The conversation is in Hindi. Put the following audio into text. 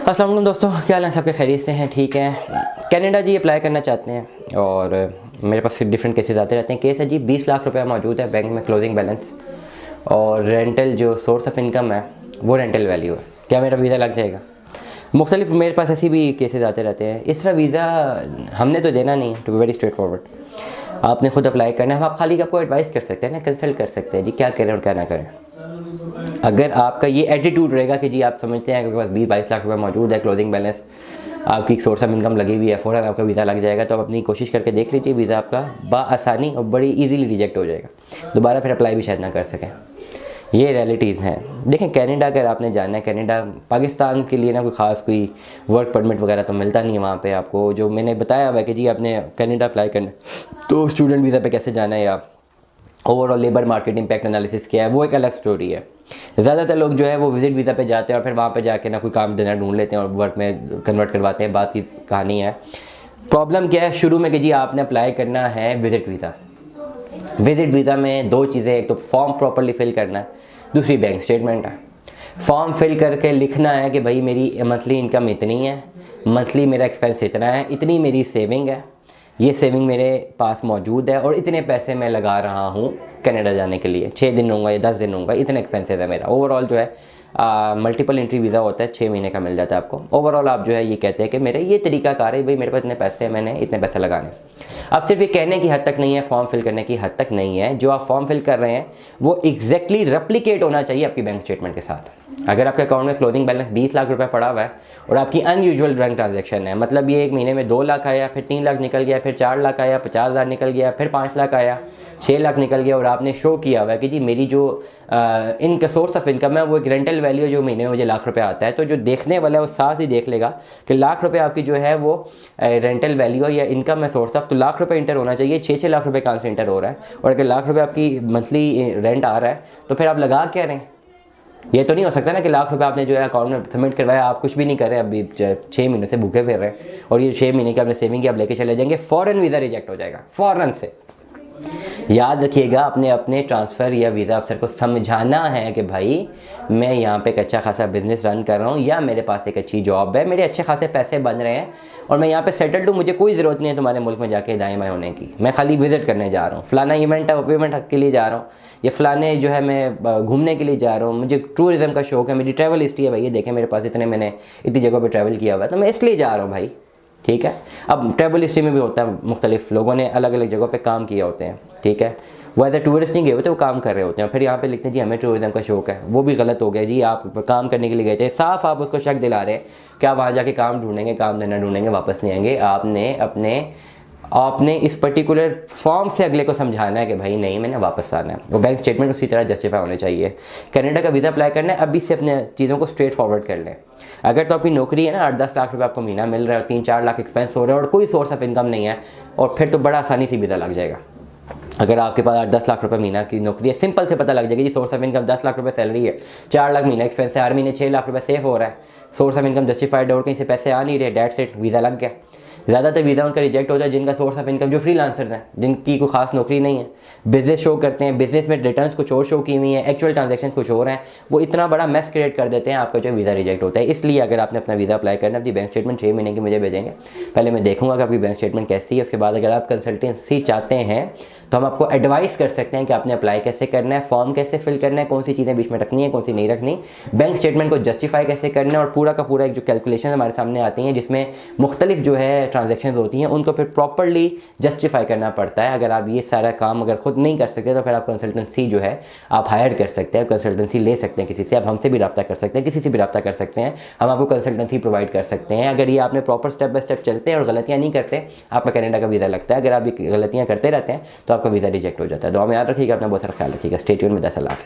अस्सलाम वालेकुम दोस्तों, क्या हाल है? सबके खैरियत से हैं? ठीक है। कनाडा जी अप्लाई करना चाहते हैं और मेरे पास डिफरेंट केसेस आते रहते हैं। केस है जी 20 लाख रुपए मौजूद है बैंक में क्लोजिंग बैलेंस और रेंटल जो सोर्स ऑफ इनकम है वो रेंटल वैल्यू है। क्या मेरा वीज़ा लग जाएगा? मुख्तलिफ मेरे पास ऐसी भी केसेस आते रहते हैं। इस तरह वीज़ा हमने तो देना नहीं है, to be very straight forward. आपने खुद अप्लाई करना है। हम आप खाली आपको एडवाइस कर सकते हैं ना, कंसल्ट कर सकते हैं जी क्या करें और क्या ना करें। अगर आपका ये एटीट्यूड रहेगा कि जी आप समझते हैं कि बस 20-22 लाख रुपए मौजूद है क्लोजिंग बैलेंस, आपकी एक सोर्स ऑफ इनकम लगी हुई है, फ़ौरन आपका वीज़ा लग जाएगा, तो आप अपनी कोशिश करके देख लीजिए वीज़ा आपका बआसानी और बड़ी इजीली रिजेक्ट हो जाएगा। दोबारा फिर अप्लाई भी शायद ना कर सकें। ये रियलिटीज़ हैं। देखें कनाडा अगर आपने जाना है, कनाडा पाकिस्तान के लिए ना कोई ख़ास कोई वर्क परमिट वगैरह तो मिलता नहीं है वहाँ पे आपको। जो मैंने बताया हुआ है कि जी आपने कनाडा अप्लाई करना है तो स्टूडेंट वीज़ा पे कैसे जाना है या overall labour market impact analysis क्या है वो एक अलग स्टोरी है। ज़्यादातर लोग जो है वो विजिट वीज़ा पे जाते हैं और फिर वहाँ पे जाके ना कोई काम देना ढूंढ लेते हैं और वर्क में कन्वर्ट करवाते हैं। बात की कहानी है। प्रॉब्लम क्या है शुरू में कि जी आपने अप्लाई करना है विजिट वीज़ा। विजिट वीज़ा में दो चीज़ें, एक तो फॉर्म प्रॉपरली फिल करना है, दूसरी बैंक स्टेटमेंट है। फॉर्म फिल करके लिखना है कि भाई मेरी मंथली इनकम इतनी है, मंथली मेरा एक्सपेंस इतना है, इतनी मेरी सेविंग है, ये सेविंग मेरे पास मौजूद है और इतने पैसे मैं लगा रहा हूँ कनाडा जाने के लिए। 6 दिन रहूँगा या 10 दिन रहूँगा, इतने एक्सपेंसेस है मेरा। ओवरऑल जो है मल्टीपल एंट्री वीज़ा होता है, 6 महीने का मिल जाता है आपको। ओवरऑल आप जो है ये कहते हैं कि मेरा ये तरीका कार है, भाई मेरे पास इतने पैसे हैं, मैंने इतने पैसे लगाने। अब सिर्फ ये कहने की हद तक नहीं है, फॉर्म फिल करने की हद तक नहीं है। जो आप फॉर्म फिल कर रहे हैं वो एग्जैक्टली रेप्लिकेट होना चाहिए आपकी बैंक स्टेटमेंट के साथ। अगर आपके अकाउंट में क्लोजिंग बैलेंस 20 लाख रुपए पड़ा हुआ है और आपकी अनयूजुअल बैंक ट्रांजैक्शन है, मतलब ये एक महीने में 2 लाख आया, फिर 3 लाख निकल गया, फिर 4 लाख आया, 50,000 निकल गया, फिर 5 लाख आया, 6 लाख निकल गया, और आपने शो किया हुआ है कि जी मेरी जो इनका सोर्स ऑफ इनकम है वो एक रेंटल वैल्यू जो महीने में मुझे लाख रुपए आता है, तो जो देखने वाला है वो साथ ही देख लेगा कि लाख रुपए आपकी जो है वो रेंटल वैल्यू या इनकम है सोर्स ऑफ, तो लाख रुपए इंटर होना चाहिए। 6-6 लाख रुपए कहाँ से इंटर हो रहा है? और अगर लाख रुपए आपकी मंथली रेंट आ रहा है तो फिर आप लगा क्या रहे हैं? ये तो नहीं हो सकता ना कि लाख रुपए आपने जो है अकाउंट में सबमिट करवाया, आप कुछ भी नहीं कर रहे, अभी 6 महीने से भूखे फिर रहे हैं और ये 6 महीने की आपने सेविंग की आप लेके चले जाएंगे, फ़ौरन वीज़ा रिजेक्ट हो जाएगा, फ़ौरन से। याद रखिएगा, अपने अपने ट्रांसफ़र या वीज़ा अफसर को समझाना है कि भाई मैं यहाँ पे एक अच्छा खासा बिजनेस रन कर रहा हूँ या मेरे पास एक अच्छी जॉब है, मेरे अच्छे खासे पैसे बन रहे हैं और मैं यहाँ पे सेटल्ड हूँ, मुझे कोई ज़रूरत नहीं है तुम्हारे मुल्क में जाके दाएँ बाएँ होने की। मैं खाली विजिट करने जा रहा हूँ, फ़लाना इवेंट है, इवेंट के लिए जा रहा हूँ, या फ़लाने जो है मैं घूमने के लिए जा रहा हूँ, मुझे टूरिज़्म का शौक है, मेरी ट्रैवल हिस्ट्री है भाई, ये देखें मेरे पास इतने, मैंने इतनी जगहों पर ट्रैवल किया हुआ है, तो मैं इसलिए जा रहा हूँ भाई। ठीक है। अब ट्रैवल हिस्ट्री में भी होता है, मुख्तलिफ लोगों ने अलग अलग जगहों पे काम किए होते हैं। ठीक है। वो एज ए टूरिस्ट नहीं गए होते, वो काम कर रहे होते हैं, फिर यहाँ पे लिखते हैं जी हमें टूरिज्म का शौक है। वो भी गलत हो गया जी, आप काम करने के लिए गए थे, साफ आप उसको शक दिला रहे हैं कि आप वहाँ जाके काम ढूंढेंगे, काम धंधा ढूंढेंगे, वापस नहीं आएंगे। आपने इस पर्टिकुलर फॉर्म से अगले को समझाना है कि भाई नहीं मैंने वापस आना है। वो बैंक स्टेटमेंट उसी तरह जस्टिफाई होने चाहिए। कनाडा का वीज़ा अप्लाई करना है, अभी से अपने चीज़ों को स्ट्रेट फॉरवर्ड कर लें। अगर तो आपकी नौकरी है ना, 8-10 लाख रुपए आपको महीना मिल रहा है और 3-4 लाख एक्सपेंस हो रहे हैं और कोई सोर्स ऑफ इनकम नहीं है, और फिर तो बड़ा आसानी से वीज़ा लग जाएगा। अगर आपके पास 8-10 लाख रुपए महीना की नौकरी है, सिंपल से पता लग जाएगा जी सोर्स ऑफ इनकम 10 लाख रुपए सैलरी है, 4 लाख महीना एक्सपेंस है, हर महीने 6 लाख रुपए सेव हो रहा है, सोर्स ऑफ इनकम जस्टिफाइड और कहीं से पैसे आ नहीं रहे, डेट्स इट, वीज़ा लग गया। ज़्यादातर वीज़ा उनका रिजेक्ट होता है जिनका सोर्स ऑफ इनकम जो फ्रीलांसर्स हैं, जिनकी कोई खास नौकरी नहीं है, बिजनेस शो करते हैं, बिजनेस में रिटर्न्स कुछ और शो की हुई हैं, एक्चुअल ट्रांजैक्शंस कुछ और हैं, वो इतना बड़ा मेस क्रिएट कर देते हैं, आपका जो वीज़ा रिजेक्ट होता है। इसलिए अगर आपने अपना वीज़ा अप्लाई करना है, अपनी बैंक स्टेटमेंट 6 महीने की मुझे भेजेंगे, पहले मैं देखूंगा कि आपकी बैंक स्टेटमेंट कैसी है। उसके बाद अगर आप कंसल्टेंसी चाहते हैं तो हम आपको एडवाइस कर सकते हैं कि आपने अप्लाई कैसे करना है, फॉर्म कैसे फिल करना है, कौन सी चीज़ें बीच में रखनी है, कौन सी नहीं रखनी, बैंक स्टेटमेंट को जस्टिफाई कैसे करना है, और पूरा का पूरा एक जो कैलकुलेशन हमारे सामने आती हैं जिसमें मुख्तलिफ जो है ट्रांजेक्शन होती हैं उनको फिर प्रॉपरली जस्टिफाई करना पड़ता है। अगर आप ये सारा काम अगर खुद नहीं कर सकते तो फिर आप कंसल्टेंसी जो है आप हायर कर सकते हैं, कंसल्टेंसी ले सकते हैं किसी से, आप हमसे भी रब्ता कर सकते हैं, किसी से भी रब्ता कर सकते हैं, हम आपको कंसल्टेंसी प्रोवाइड कर सकते हैं। अगर ये आपने प्रॉपर स्टेप बाय स्टेप चलते हैं और गलतियाँ नहीं करते, आपका कनाडा का वीज़ा लगता है। अगर आप ये गलतियाँ करते रहते हैं तो आपका वीज़ा रिजेक्ट हो जाता है। दुआ में याद रखिएगा, अपना बहुत सारा ख्याल रखिएगा। Stay tuned with us. अल्लाह हाफ़िज़।